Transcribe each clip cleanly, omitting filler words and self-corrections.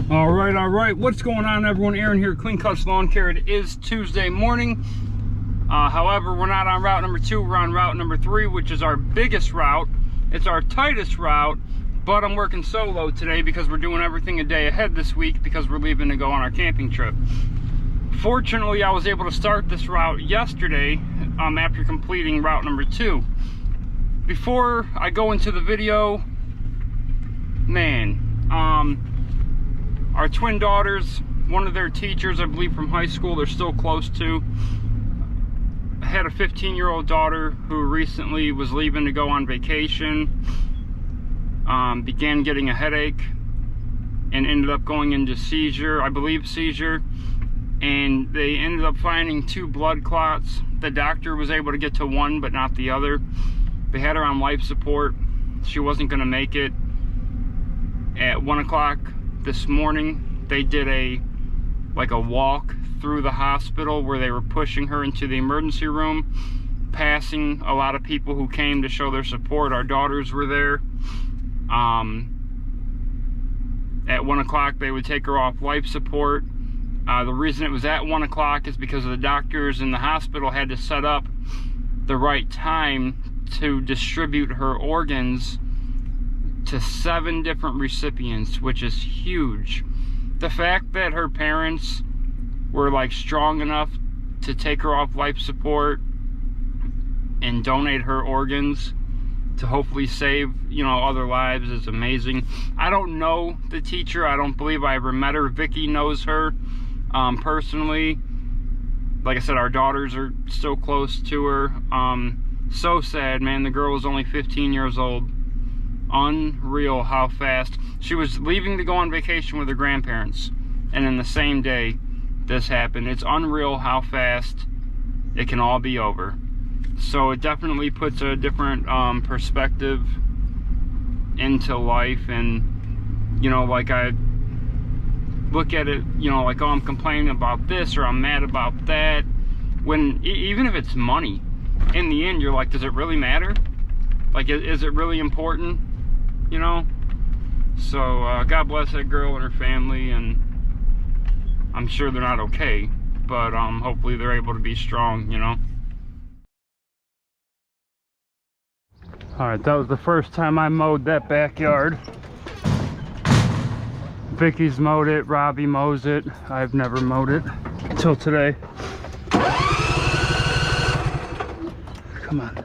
All right. What's going on, everyone? Aaron here, Clean Cuts Lawn Care. It is Tuesday morning. However, we're not on route number 2. We're on route number 3, which is our biggest route. It's our tightest route, but I'm working solo today because we're doing everything a day ahead this week because we're leaving to go on our camping trip. Fortunately, I was able to start this route yesterday after completing route number 2. Before I go into the video, man, our twin daughters, one of their teachers, I believe from high school, they're still close to, had a 15-year-old daughter who recently was leaving to go on vacation, began getting a headache, and ended up going into seizure, I believe seizure, and they ended up finding 2 blood clots. The doctor was able to get to one, but not the other. They had her on life support. She wasn't going to make it. At 1 o'clock this morning, they did a walk through the hospital where they were pushing her into the emergency room, passing a lot of people who came to show their support. Our daughters were there. At 1 o'clock, they would take her off life support. The reason it was at 1 o'clock is because the doctors in the hospital had to set up the right time to distribute her organs to 7 different recipients, which is huge. The fact that her parents were strong enough to take her off life support and donate her organs to hopefully save, other lives is amazing. I don't know the teacher. I don't believe I ever met her. Vicky knows her personally. Like I said, our daughters are still close to her. So sad, man. The girl was only 15 years old. Unreal how fast. She was leaving to go on vacation with her grandparents, and in the same day this happened. It's unreal how fast it can all be over. So it definitely puts a different perspective into life. And I look at it, oh, I'm complaining about this or I'm mad about that, when even if it's money, in the end you're like, does it really matter? Is it really important? So God bless that girl and her family, and I'm sure they're not okay, but hopefully they're able to be strong. All right, that was the first time I mowed that backyard. Vicky's mowed it, Robbie mows it. I've never mowed it until today. Come on.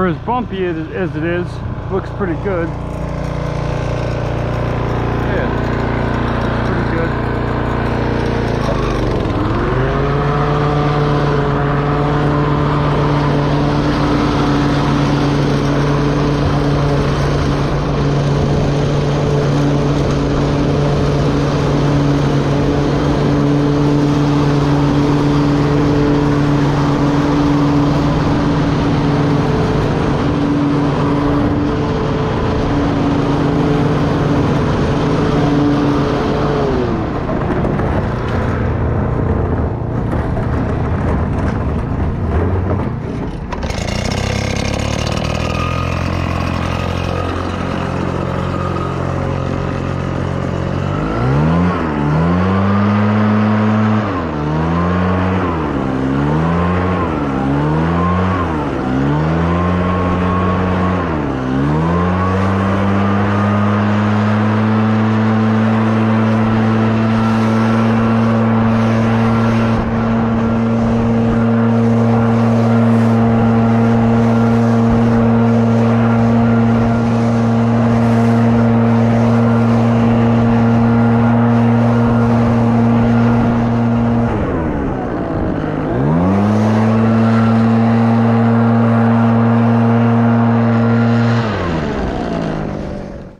For as bumpy as it is, looks pretty good. Yeah, looks pretty good.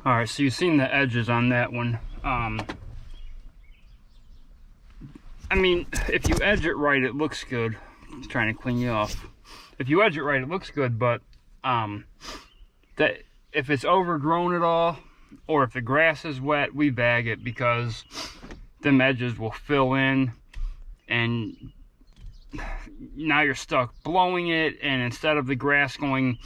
Alright, so you've seen the edges on that one. I mean, if you edge it right, it looks good. I'm trying to clean you off. If you edge it right, it looks good, but that if it's overgrown at all, or if the grass is wet, we bag it, because them edges will fill in, and now you're stuck blowing it, and instead of the grass going,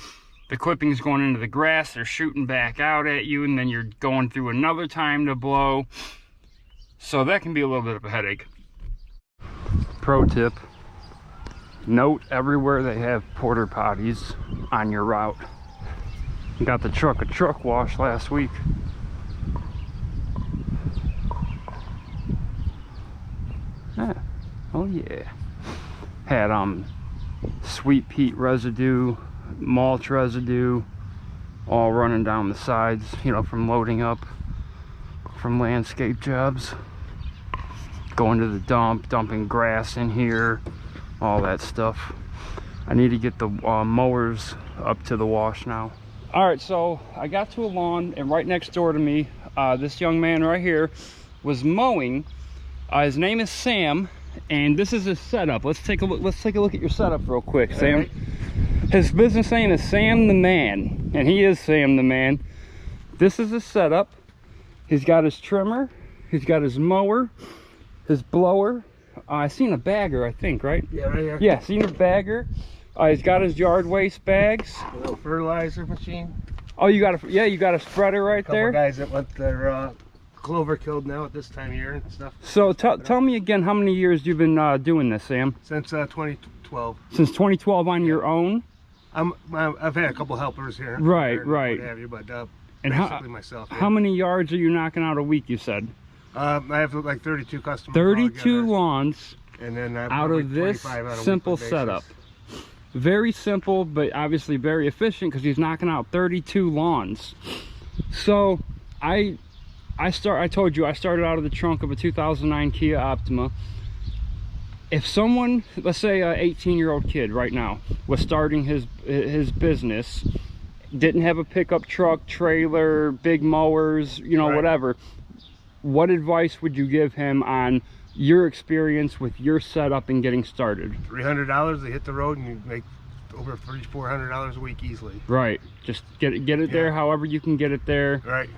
the clippings going into the grass, they're shooting back out at you, and then you're going through another time to blow. So that can be a little bit of a headache. Pro tip: note everywhere they have porta potties on your route. Got the truck a truck wash last week. Yeah. Oh yeah. Had sweet peat residue, mulch residue, all running down the sides, you know, from loading up from landscape jobs. Going to the dump, dumping grass in here, all that stuff. I need to get the mowers up to the wash now. All right, so I got to a lawn, and right next door to me, this young man right here was mowing. His name is Sam, and this is his setup. Let's take a look. Let's take a look at your setup real quick, Sam. Right. His business name is Sam the Man, and he is Sam the Man. This is his setup. He's got his trimmer, he's got his mower, his blower. I seen a bagger, I think, right? Yeah, right here. Yeah, seen a bagger. He's got his yard waste bags. A little fertilizer machine. Oh, you got a, yeah, you got a spreader right there. Couple guys that want their clover killed now at this time of year and stuff. So tell me again, how many years you've been doing this, Sam? Since 2012. Since 2012 on your own? I've had a couple helpers here. Right, right. What have you, but and basically myself. Yeah. How many yards are you knocking out a week, you said? I have like 32 customers. 32 lawns. And then out of this simple setup. Very simple, but obviously very efficient, because he's knocking out 32 lawns. So I told you I started out of the trunk of a 2009 Kia Optima. If someone, let's say an 18-year-old kid right now, was starting his business, didn't have a pickup truck, trailer, big mowers, you know, right, whatever, what advice would you give him on your experience with your setup and getting started? $300 to hit the road, and you make over $300-400 a week easily. Right. Just get it there however you can get it there. Right.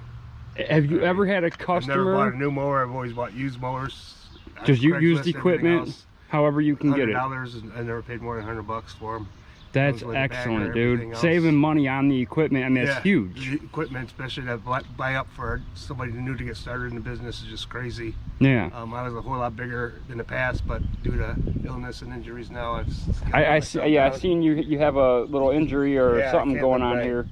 Have you ever had a customer? I've never bought a new mower. I've always bought used mowers. Just used equipment, however you can get it. $100, I never paid more than $100 for them. That's excellent, dude. Saving money on the equipment, I mean, it's huge. The equipment, especially to buy up for somebody new to get started in the business, is just crazy. Yeah. I was a whole lot bigger in the past, but due to illness and injuries now, I see. Yeah, I've seen you have a little injury or something going on here.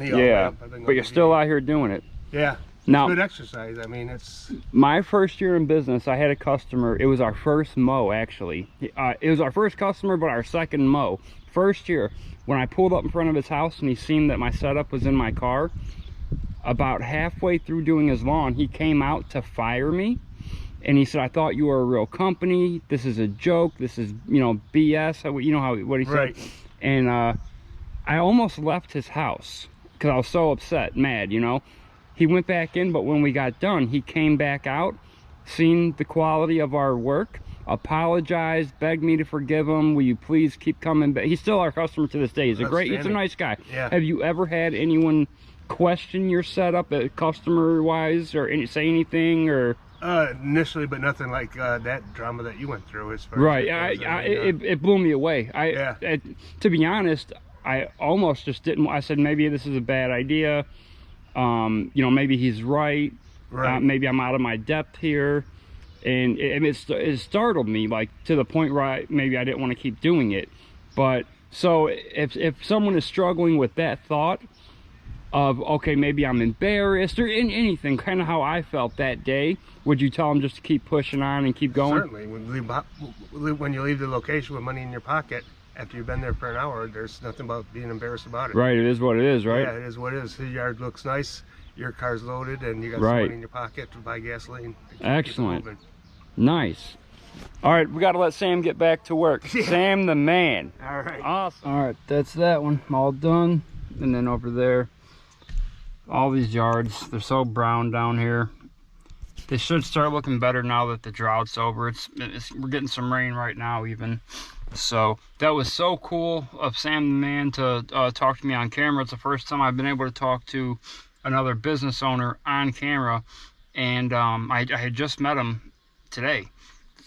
Knee but you're still out here doing it. Yeah. Now, Good exercise. I mean, it's my first year in business, I had a customer. It was our first mow, actually. It was our first customer, but our second mow. First year, when I pulled up in front of his house and he seen that my setup was in my car, about halfway through doing his lawn, he came out to fire me. And he said, "I thought you were a real company. This is a joke. This is, you know, BS." You know what he said? right. And I almost left his house because I was so upset, mad, you know. He went back in, but when we got done, he came back out, seen the quality of our work, apologized, begged me to forgive him. Will you please keep coming back? He's still our customer to this day. He's a nice guy. Yeah. Have you ever had anyone question your setup, customer-wise, or say anything, or? Initially, but nothing like that drama that you went through. As far Right. as It blew me away. To be honest, I almost just didn't. I said, maybe this is a bad idea. You know, maybe he's right. Maybe I'm out of my depth here, and it startled me, like, to the point where maybe I didn't want to keep doing it. But so if someone is struggling with that thought of, okay, maybe I'm embarrassed, or in anything, kind of how I felt that day, would you tell them just to keep pushing on and keep going? Certainly. When you leave the location with money in your pocket after you've been there for an hour, there's nothing about being embarrassed about it. Right. It is what it is, right? Yeah, it is what it is. The yard looks nice, your car's loaded, and you got some money in your pocket to buy gasoline. Excellent. Nice. All right, we got to let Sam get back to work. Yeah. Sam the man. All right. Awesome. All right, that's that one all done. And then over there, all these yards, they're so brown down here. They should start looking better now that the drought's over. We're getting some rain right now even. So that was so cool of Sam the man to talk to me on camera. It's the first time I've been able to talk to another business owner on camera. And I had just met him today,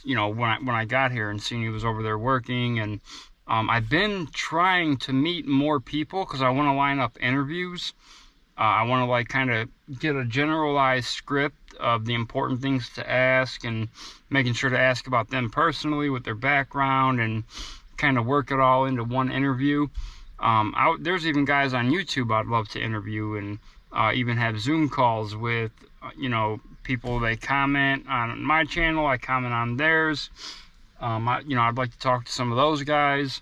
you know, when I got here, and seen he was over there working. And I've been trying to meet more people because I want to line up interviews. I want to, like, kind of get a generalized script of the important things to ask, and making sure to ask about them personally with their background, and kind of work it all into one interview. There's even guys on YouTube I'd love to interview, and even have Zoom calls with, you know, people. They comment on my channel, I comment on theirs. You know, I'd like to talk to some of those guys,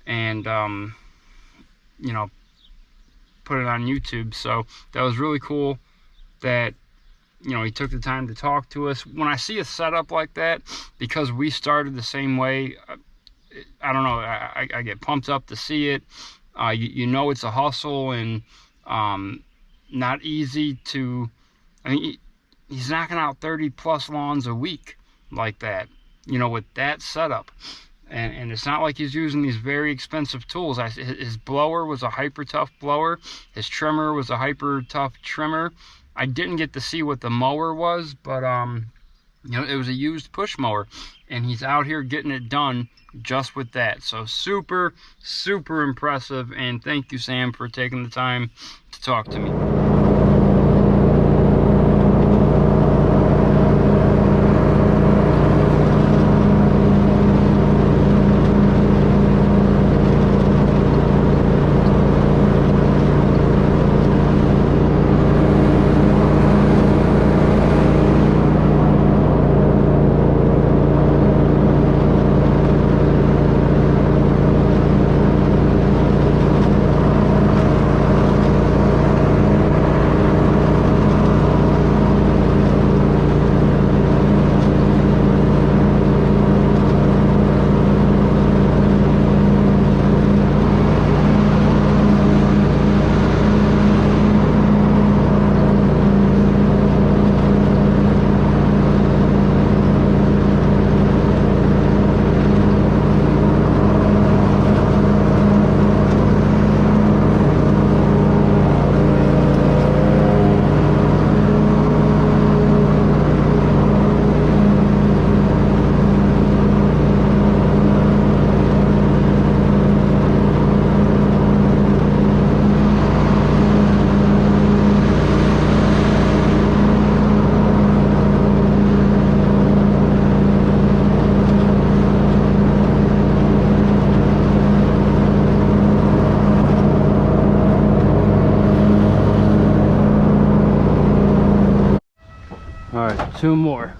and you know, put it on YouTube. So that was really cool that, you know, he took the time to talk to us. When I see a setup like that, because we started the same way, I don't know, I get pumped up to see it. You know, it's a hustle, and not easy to, I mean, he's knocking out 30 plus lawns a week like that, you know, with that setup. And it's not like he's using these very expensive tools. His blower was a hyper tough blower. His trimmer was a hyper tough trimmer. I didn't get to see what the mower was, but you know, it was a used push mower, and he's out here getting it done just with that. So super, super impressive. And thank you, Sam, for taking the time to talk to me. 2 more.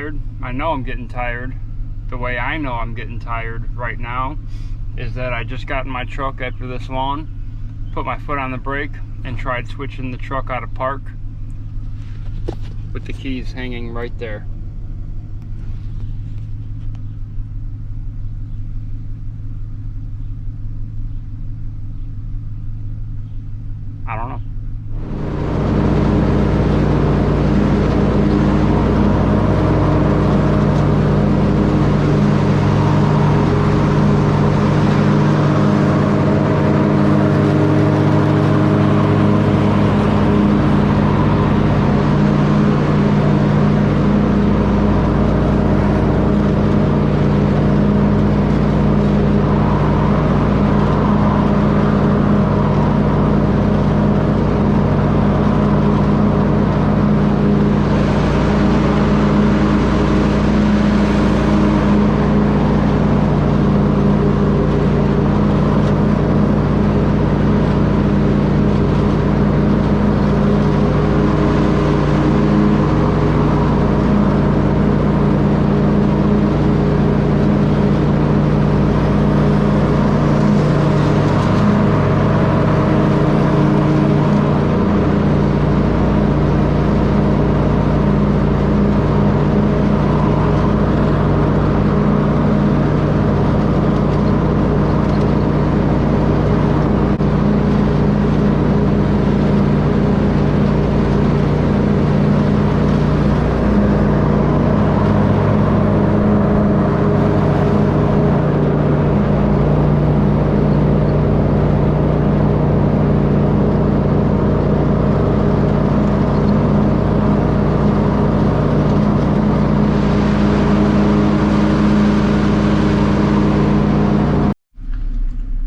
tired. I know I'm getting tired. The way I know I'm getting tired right now is that I just got in my truck after this long, put my foot on the brake, and tried switching the truck out of park with the keys hanging right there. I don't know.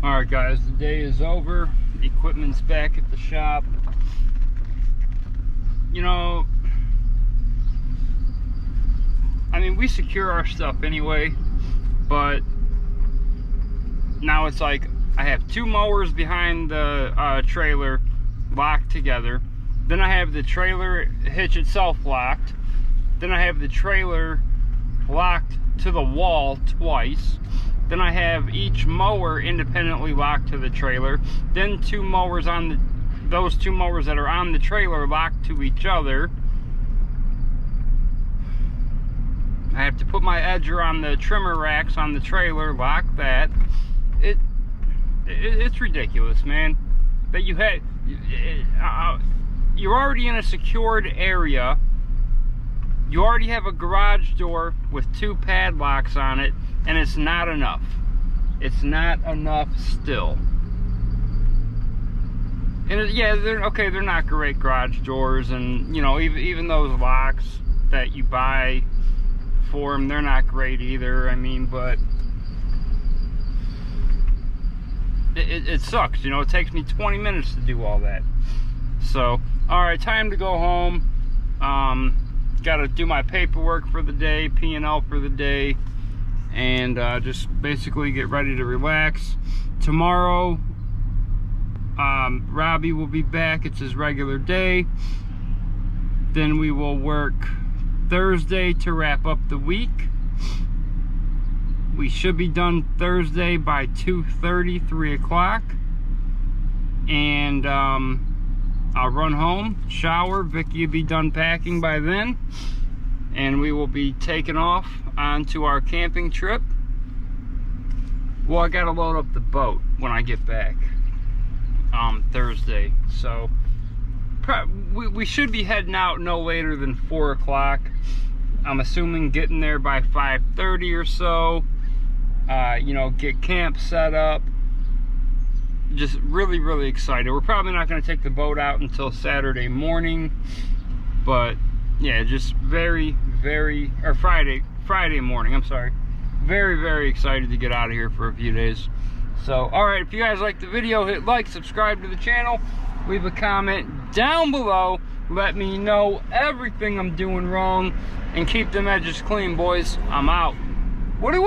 Alright guys, the day is over. Equipment's back at the shop. You know, I mean, we secure our stuff anyway, but now it's like I have two mowers behind the trailer locked together. Then I have the trailer hitch itself locked. Then I have the trailer locked to the wall twice. Then I have each mower independently locked to the trailer. Then two mowers on the, those two mowers that are on the trailer locked to each other. I have to put my edger on the trimmer racks on the trailer, lock that. It's ridiculous, man. That you had, you're already in a secured area. You already have a garage door with two padlocks on it, and it's not enough. It's not enough still. And yeah, they're not great garage doors, and you know, even those locks that you buy for them, they're not great either. I mean, but it sucks. You know, it takes me 20 minutes to do all that. So, all right, time to go home. Got to do my paperwork for the day, P&L for the day, and just basically get ready to relax. Tomorrow, Robbie will be back. It's his regular day. Then we will work Thursday to wrap up the week. We should be done Thursday by 2:30, 3 o'clock. And I'll run home, shower, Vicky will be done packing by then, and we will be taking off onto our camping trip. Well, I gotta load up the boat when I get back Thursday, so we should be heading out no later than 4 o'clock. I'm assuming getting there by 5:30 or so. You know, get camp set up. Just really excited. We're probably not going to take the boat out until Saturday morning, but yeah, just or Friday morning, I'm sorry. Very excited to get out of here for a few days. So, alright, if you guys like the video, hit like, subscribe to the channel, leave a comment down below, let me know everything I'm doing wrong, and keep them edges clean, boys. I'm out. Woody!